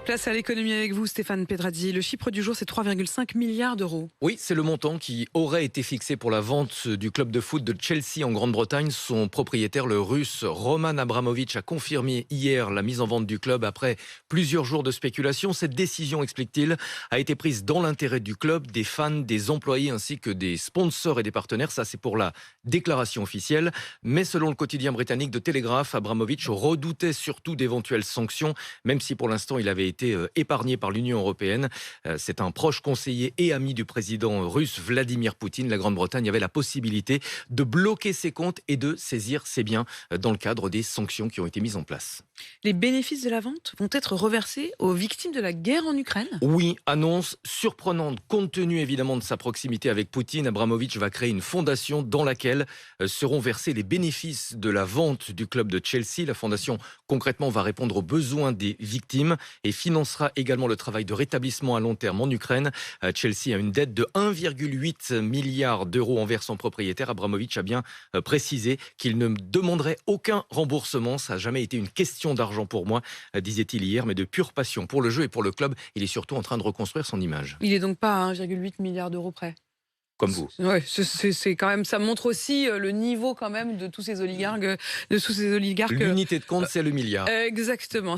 Place à l'économie avec vous, Stéphane Pedrazzi. Le chiffre du jour, c'est 3,5 milliards d'euros. Oui, c'est le montant qui aurait été fixé pour la vente du club de foot de Chelsea en Grande-Bretagne. Son propriétaire, le russe Roman Abramovich, a confirmé hier la mise en vente du club après plusieurs jours de spéculation. Cette décision, explique-t-il, a été prise dans l'intérêt du club, des fans, des employés ainsi que des sponsors et des partenaires. Ça, c'est pour la déclaration officielle. Mais selon le quotidien britannique de Telegraph, Abramovich redoutait surtout d'éventuelles sanctions, même si pour l'instant il avait été épargné par l'Union européenne. C'est un proche conseiller et ami du président russe Vladimir Poutine. La Grande-Bretagne avait la possibilité de bloquer ses comptes et de saisir ses biens dans le cadre des sanctions qui ont été mises en place. Les bénéfices de la vente vont être reversés aux victimes de la guerre en Ukraine. Oui, annonce surprenante compte tenu évidemment de sa proximité avec Poutine. Abramovich va créer une fondation dans laquelle seront versés les bénéfices de la vente du club de Chelsea. La fondation concrètement va répondre aux besoins des victimes et financera également le travail de rétablissement à long terme en Ukraine. Chelsea a une dette de 1,8 milliard d'euros envers son propriétaire. Abramovich a bien précisé qu'il ne demanderait aucun remboursement. Ça n'a jamais été une question d'argent pour moi, disait-il hier, mais de pure passion pour le jeu et pour le club. Il est surtout en train de reconstruire son image. Il est donc pas à 1,8 milliard d'euros près. Comme vous. Ouais, c'est quand même, ça montre aussi le niveau quand même de tous ces oligarques. L'unité de compte, c'est le milliard. Exactement.